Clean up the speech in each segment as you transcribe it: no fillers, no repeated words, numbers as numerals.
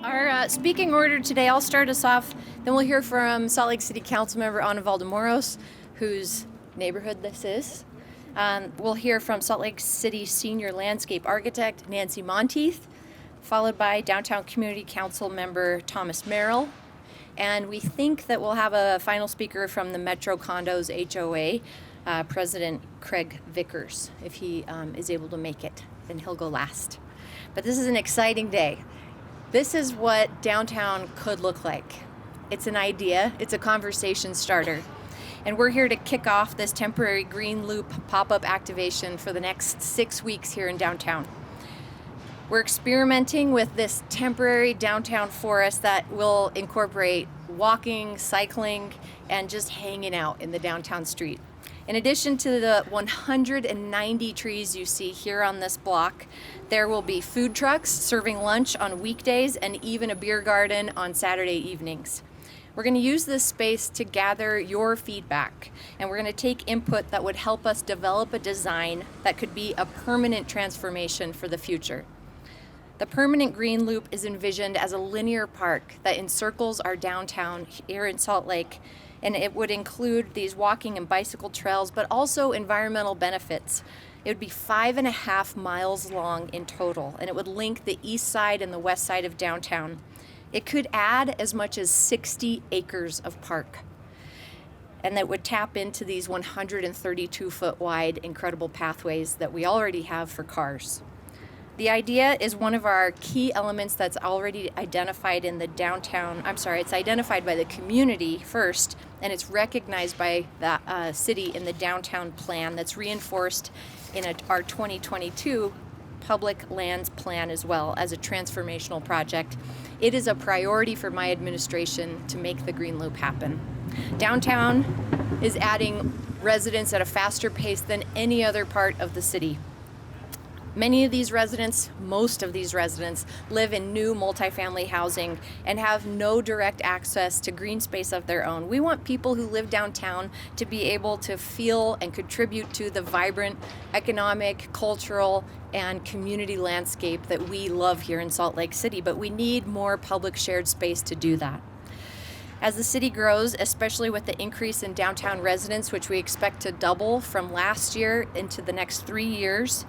Our speaking order today, I'll start us off, then we'll hear from Salt Lake City Councilmember Ana Valdemoros, whose neighborhood this is. We'll hear from Salt Lake City Senior Landscape Architect Nancy Monteith, followed by Downtown Community Council member Thomas Merrill. And we think that we'll have a final speaker from the Metro Condos HOA, President Craig Vickers. If he is able to make it, then he'll go last. But this is an exciting day. This is what downtown could look like. It's an idea, it's a conversation starter. And we're here to kick off this temporary Green Loop pop-up activation for the next 6 weeks here in downtown. We're experimenting with this temporary downtown forest that will incorporate walking, cycling, and just hanging out in the downtown street. In addition to the 190 trees you see here on this block, there will be food trucks serving lunch on weekdays and even a beer garden on Saturday evenings. We're going to use this space to gather your feedback, and we're going to take input that would help us develop a design that could be a permanent transformation for the future. The permanent Green Loop is envisioned as a linear park that encircles our downtown here in Salt Lake, and it would include these walking and bicycle trails, but also environmental benefits. It would be 5.5 miles long in total, and it would link the east side and the west side of downtown. It could add as much as 60 acres of park, and that would tap into these 132-foot wide incredible pathways that we already have for cars. The idea is one of our key elements that's already identified in the it's identified by the community first, and it's recognized by the city in the downtown plan that's reinforced in our 2022 public lands plan as well as a transformational project. It is a priority for my administration to make the Green Loop happen. Downtown is adding residents at a faster pace than any other part of the city. Many of these residents, most of these residents, live in new multifamily housing and have no direct access to green space of their own. We want people who live downtown to be able to feel and contribute to the vibrant economic, cultural, and community landscape that we love here in Salt Lake City, but we need more public shared space to do that. As the city grows, especially with the increase in downtown residents, which we expect to double from last year into the next 3 years,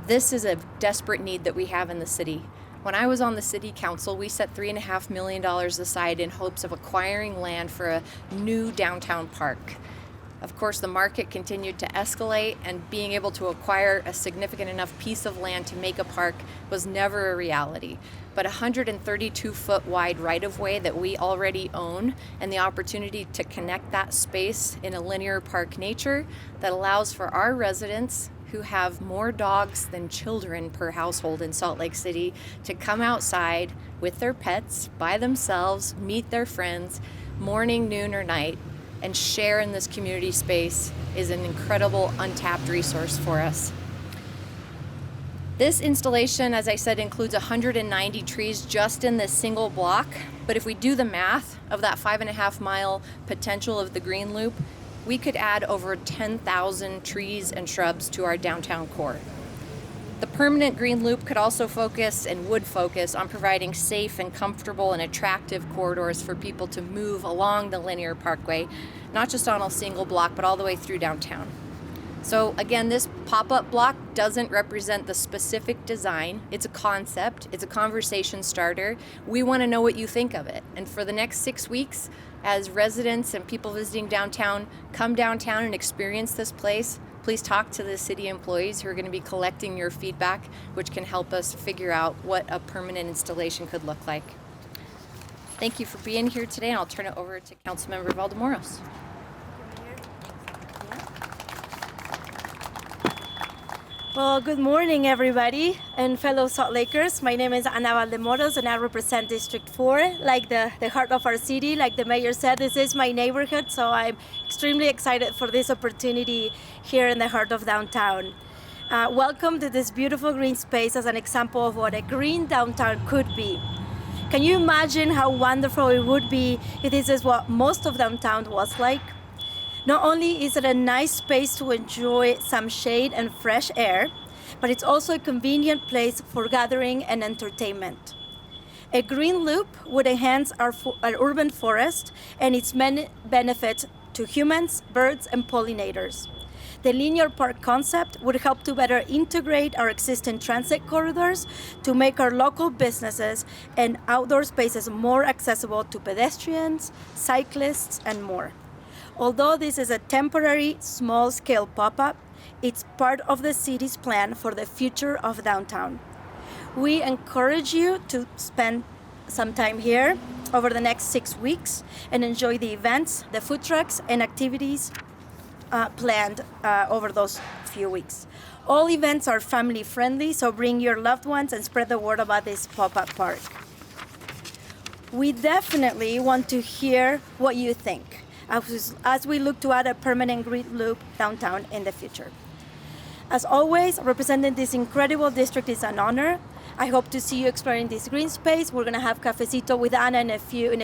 this is a desperate need that we have in the city. When I was on the city council, we set $3.5 million aside in hopes of acquiring land for a new downtown park. Of course, the market continued to escalate, and being able to acquire a significant enough piece of land to make a park was never a reality. But a 132-foot wide right-of-way that we already own, and the opportunity to connect that space in a linear park nature that allows for our residents who have more dogs than children per household in Salt Lake City to come outside with their pets by themselves, meet their friends, morning, noon, or night, and share in this community space is an incredible untapped resource for us. This installation, as I said, includes 190 trees just in this single block, but if we do the math of that 5.5 mile potential of the Green Loop, we could add over 10,000 trees and shrubs to our downtown core. The permanent Green Loop could also focus and would focus on providing safe and comfortable and attractive corridors for people to move along the linear parkway, not just on a single block, but all the way through downtown. So again, this pop-up block doesn't represent the specific design. It's a concept, it's a conversation starter. We want to know what you think of it. And for the next 6 weeks, as residents and people visiting downtown come downtown and experience this place, please talk to the city employees who are going to be collecting your feedback, which can help us figure out what a permanent installation could look like. Thank you for being here today, and I'll turn it over to Councilmember Valdemoros. Well, good morning, everybody, and fellow Salt Lakers. My name is Ana Valdemoros, and I represent District 4, like the heart of our city. Like the mayor said, this is my neighborhood, so I'm extremely excited for this opportunity here in the heart of downtown. Welcome to this beautiful green space as an example of what a green downtown could be. Can you imagine how wonderful it would be if this is what most of downtown was like? Not only is it a nice space to enjoy some shade and fresh air, but it's also a convenient place for gathering and entertainment. A green loop would enhance our urban forest and its many benefits to humans, birds, and pollinators. The linear park concept would help to better integrate our existing transit corridors to make our local businesses and outdoor spaces more accessible to pedestrians, cyclists, and more. Although this is a temporary, small-scale pop-up, it's part of the city's plan for the future of downtown. We encourage you to spend some time here over the next 6 weeks and enjoy the events, the food trucks, and activities planned over those few weeks. All events are family friendly, so bring your loved ones and spread the word about this pop-up park. We definitely want to hear what you think as we look to add a permanent green loop downtown in the future. As always, representing this incredible district is an honor. I hope to see you exploring this green space. We're gonna have cafecito with Ana in a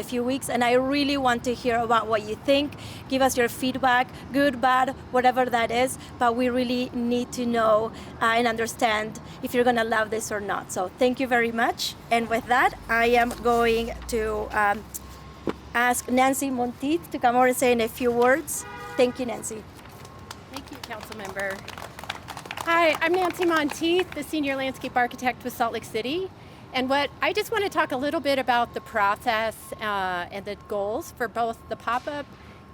few weeks, and I really want to hear about what you think. Give us your feedback, good, bad, whatever that is, but we really need to know and understand if you're gonna love this or not. So thank you very much. And with that, I am going to ask Nancy Monteith to come over and say in a few words. Thank you, Nancy. Thank you, Council Member. Hi, I'm Nancy Monteith, the Senior Landscape Architect with Salt Lake City. And I just want to talk a little bit about the process and the goals for both the pop-up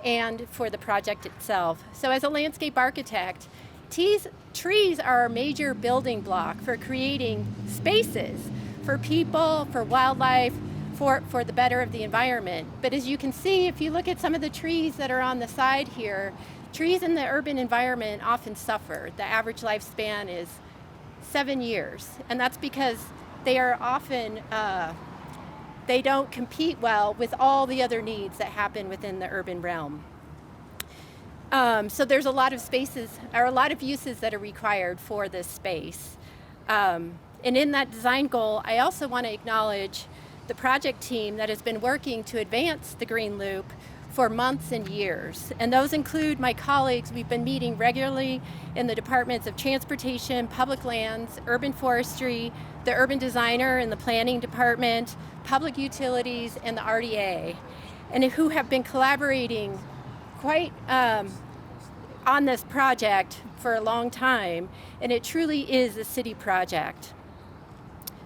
and for the project itself. So as a landscape architect, trees are a major building block for creating spaces for people, for wildlife, for the better of the environment. But as you can see, if you look at some of the trees that are on the side here, trees in the urban environment often suffer. The average lifespan is 7 years, and that's because they are often, they don't compete well with all the other needs that happen within the urban realm. So there's a lot of spaces, or a lot of uses that are required for this space. And in that design goal, I also want to acknowledge the project team that has been working to advance the Green Loop for months and years. And those include my colleagues. We've been meeting regularly in the departments of transportation, public lands, urban forestry, the urban designer and the planning department, public utilities, and the RDA, and who have been collaborating quite on this project for a long time, and it truly is a city project.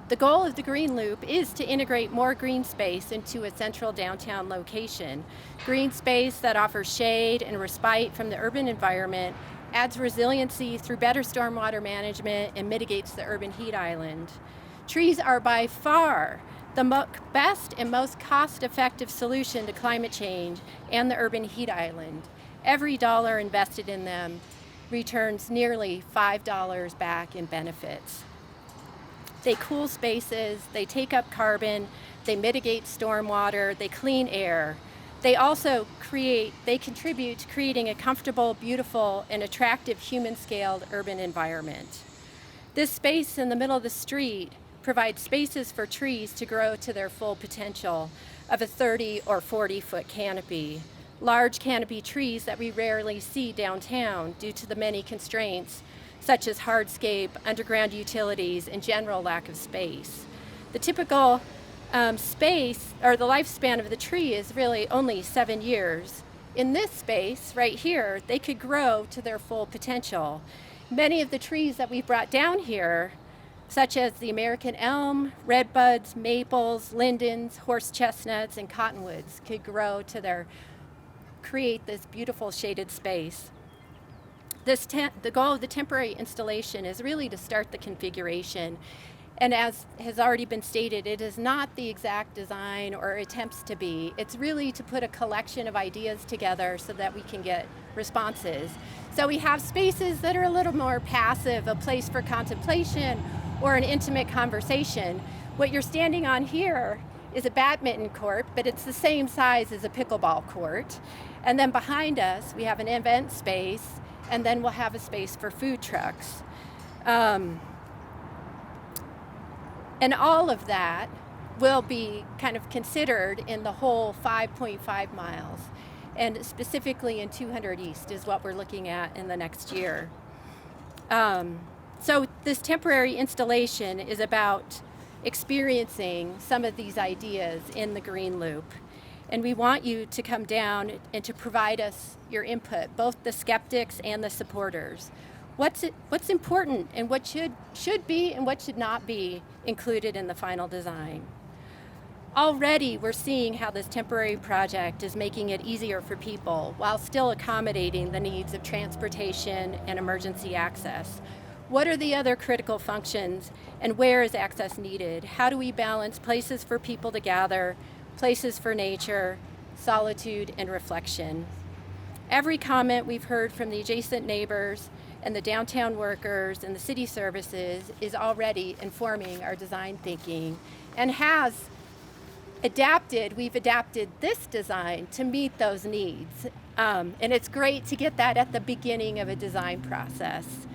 The goal of the Green Loop is to integrate more green space into a central downtown location. Green space that offers shade and respite from the urban environment, adds resiliency through better stormwater management, and mitigates the urban heat island. Trees are by far the best and most cost-effective solution to climate change and the urban heat island. Every dollar invested in them returns nearly $5 back in benefits. They cool spaces, they take up carbon, they mitigate stormwater, they clean air. They also contribute to creating a comfortable, beautiful, and attractive human-scaled urban environment. This space in the middle of the street provides spaces for trees to grow to their full potential of a 30 or 40-foot canopy. Large canopy trees that we rarely see downtown due to the many constraints such as hardscape, underground utilities, and general lack of space. The typical space, or the lifespan of the tree, is really only 7 years. In this space, right here, they could grow to their full potential. Many of the trees that we've brought down here, such as the American elm, redbuds, maples, lindens, horse chestnuts, and cottonwoods, could grow to create this beautiful shaded space. The goal of the temporary installation is really to start the configuration. And as has already been stated, it is not the exact design or attempts to be. It's really to put a collection of ideas together so that we can get responses. So we have spaces that are a little more passive, a place for contemplation or an intimate conversation. What you're standing on here is a badminton court, but it's the same size as a pickleball court. And then behind us, we have an event space, and then we'll have a space for food trucks. And all of that will be kind of considered in the whole 5.5 miles. And specifically in 200 East is what we're looking at in the next year. So this temporary installation is about experiencing some of these ideas in the Green Loop. And we want you to come down and to provide us your input, both the skeptics and the supporters. What's important and what should be and what should not be included in the final design. Already we're seeing how this temporary project is making it easier for people while still accommodating the needs of transportation and emergency access. What are the other critical functions and where is access needed? How do we balance places for people to gather, places for nature, solitude, and reflection? Every comment we've heard from the adjacent neighbors and the downtown workers and the city services is already informing our design thinking and we've adapted this design to meet those needs. And it's great to get that at the beginning of a design process.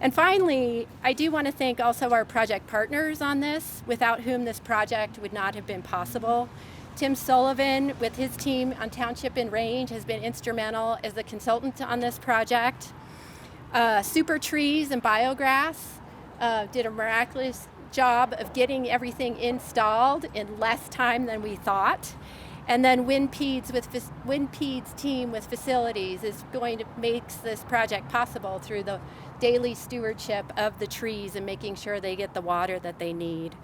And finally, I do want to thank also our project partners on this, without whom this project would not have been possible. Tim Sullivan, with his team on Township and Range, has been instrumental as the consultant on this project. Super Trees and Biograss did a miraculous job of getting everything installed in less time than we thought. And then WinPED's team with facilities is going to make this project possible through the daily stewardship of the trees and making sure they get the water that they need.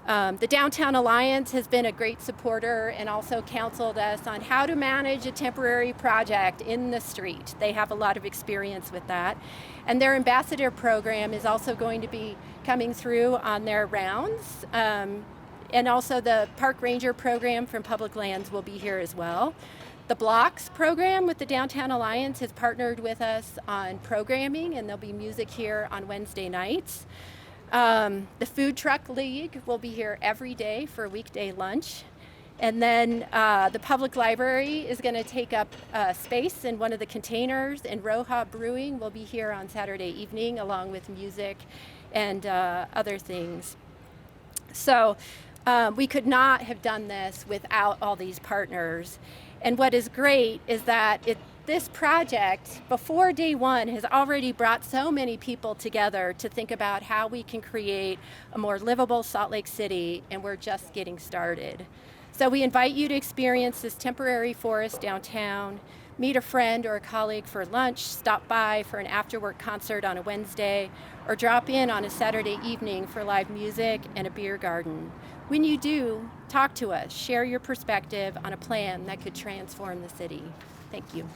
The Downtown Alliance has been a great supporter and also counseled us on how to manage a temporary project in the street. They have a lot of experience with that. And their ambassador program is also going to be coming through on their rounds. And also the Park Ranger program from Public Lands will be here as well. The Blocks program with the Downtown Alliance has partnered with us on programming, and there'll be music here on Wednesday nights. The Food Truck League will be here every day for a weekday lunch. And then the public library is going to take up space in one of the containers, and Roja Brewing will be here on Saturday evening along with music and other things. So we could not have done this without all these partners. And what is great is that this project, before day one, has already brought so many people together to think about how we can create a more livable Salt Lake City, and we're just getting started. So we invite you to experience this temporary forest downtown, meet a friend or a colleague for lunch, stop by for an after-work concert on a Wednesday, or drop in on a Saturday evening for live music and a beer garden. When you do, talk to us, share your perspective on a plan that could transform the city. Thank you.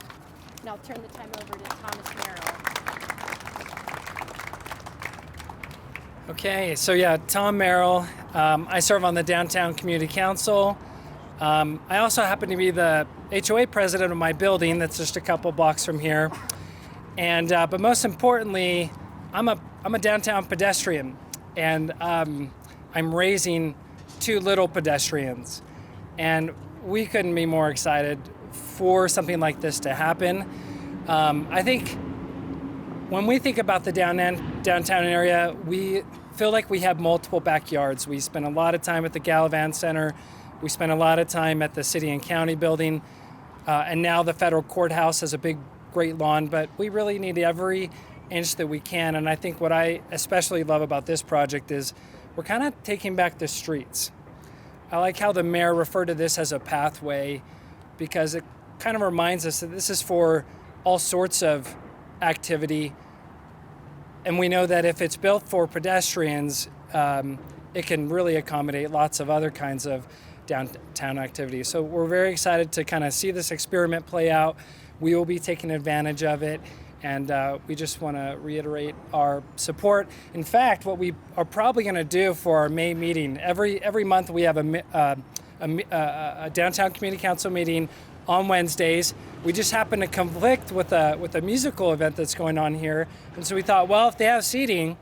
And I'll turn the time over to Thomas Merrill. Okay, so yeah, Tom Merrill. I serve on the Downtown Community Council. I also happen to be the HOA president of my building that's just a couple blocks from here. And but most importantly, I'm a downtown pedestrian, and I'm raising 2 little pedestrians. And we couldn't be more excited for something like this to happen. I think when we think about the downtown area, we feel like we have multiple backyards. We spend a lot of time at the Gallivan Center. We spend a lot of time at the City and County building. And now the federal courthouse has a great lawn, but we really need every inch that we can. And I think what I especially love about this project is we're kind of taking back the streets. I like how the mayor referred to this as a pathway, because it kind of reminds us that this is for all sorts of activity. And we know that if it's built for pedestrians, it can really accommodate lots of other kinds of downtown activities. So we're very excited to kind of see this experiment play out. We will be taking advantage of it. And we just want to reiterate our support. In fact, what we are probably going to do for our May meeting, every month we have a Downtown Community Council meeting on Wednesdays. We just happen to conflict with a musical event that's going on here. And so we thought, well, if they have seating,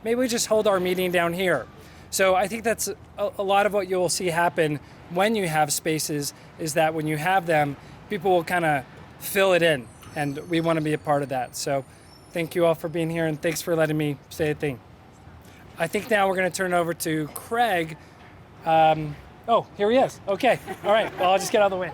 maybe we just hold our meeting down here. So I think that's a lot of what you'll see happen when you have spaces, is that when you have them, people will kind of fill it in. And we want to be a part of that. So thank you all for being here, and thanks for letting me say a thing. I think now we're going to turn over to Craig. Oh, here he is. Okay. All right. Well, I'll just get out of the way.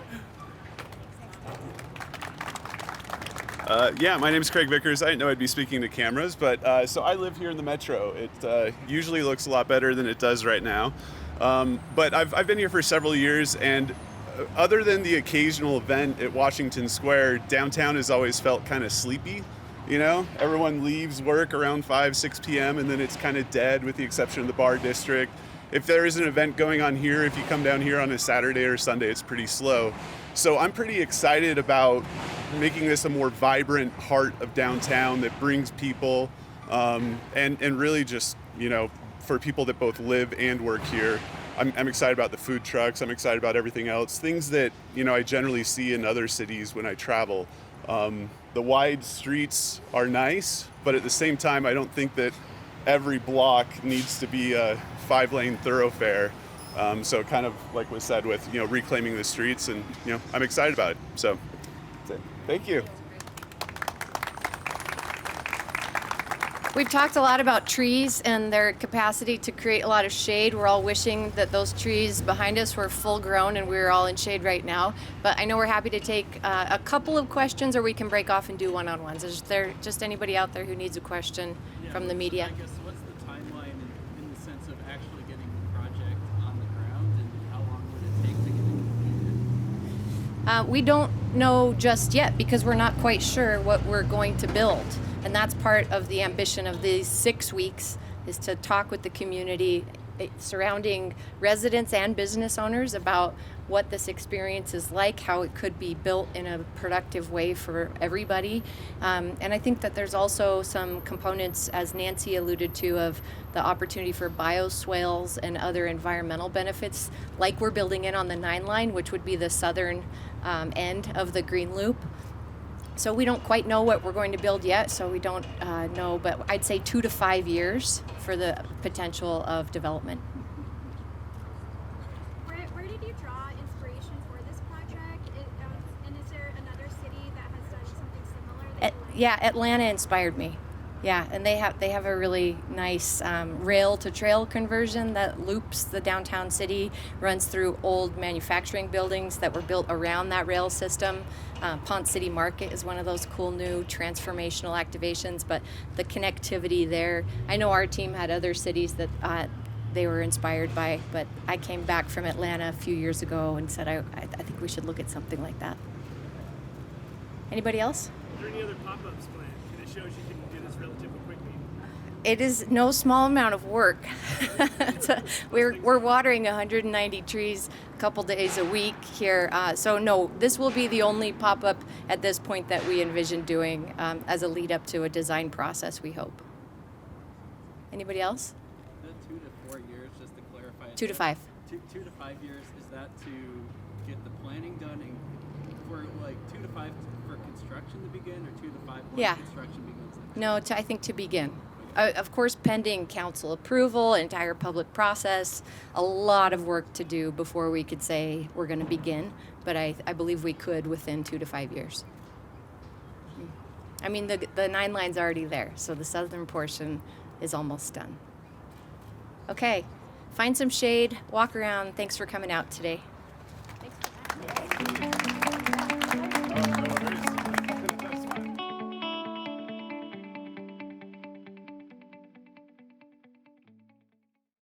Yeah, my name is Craig Vickers. I didn't know I'd be speaking to cameras, but so I live here in the Metro. It usually looks a lot better than it does right now. But I've been here for several years, and other than the occasional event at Washington Square, downtown has always felt kind of sleepy. You know, everyone leaves work around 5, 6 p.m. and then it's kind of dead with the exception of the bar district. If there is an event going on here, if you come down here on a Saturday or Sunday, it's pretty slow. So I'm pretty excited about making this a more vibrant heart of downtown that brings people and really just, you know, for people that both live and work here. I'm excited about the food trucks. I'm excited about everything else. Things that, you know, I generally see in other cities when I travel. The wide streets are nice, but at the same time, I don't think that every block needs to be a 5-lane thoroughfare. So kind of like was said with, you know, reclaiming the streets, and, you know, I'm excited about it. So that's it. Thank you. We've talked a lot about trees and their capacity to create a lot of shade. We're all wishing that those trees behind us were full grown and we were all in shade right now. But I know we're happy to take a couple of questions, or we can break off and do one-on-ones. Is there just anybody out there who needs a question from the media? I guess what's the timeline in the sense of actually getting the project on the ground, and how long would it take to get it completed? We don't know just yet because we're not quite sure what we're going to build. And that's part of the ambition of these 6 weeks, is to talk with the community surrounding residents and business owners about what this experience is like, how it could be built in a productive way for everybody. And I think that there's also some components, as Nancy alluded to, of the opportunity for bioswales and other environmental benefits, like we're building in on the 9 line, which would be the southern end of the Green Loop. So we don't quite know what we're going to build yet, so we don't know, but I'd say 2 to 5 years for the potential of development. Where did you draw inspiration for this project? And is there another city that has done something similar? Yeah, Atlanta inspired me. Yeah, and they have a really nice rail to trail conversion that loops the downtown city, runs through old manufacturing buildings that were built around that rail system. Ponce City Market is one of those cool new transformational activations, but the connectivity there, I know our team had other cities that they were inspired by, but I came back from Atlanta a few years ago and said I think we should look at something like that. Anybody else? Are there any other pop-ups planned? It shows you can do this relatively quickly. It is no small amount of work. We're watering 190 trees a couple days a week here. So no, this will be the only pop-up at this point that we envision doing as a lead up to a design process, we hope. Anybody else? The 2 to 4 years, just to clarify. 2 to 5. 2 to 5 years, is that to get the planning done, and for like 2 to 5 for construction to begin, or 2 to 5 when Yeah. construction begins? No, I think to begin. Of course, pending council approval, entire public process, a lot of work to do before we could say we're going to begin, but I believe we could within 2 to 5 years. I mean, the 9 line's already there, so the southern portion is almost done. Okay, find some shade, walk around. Thanks for coming out today. Thanks for that.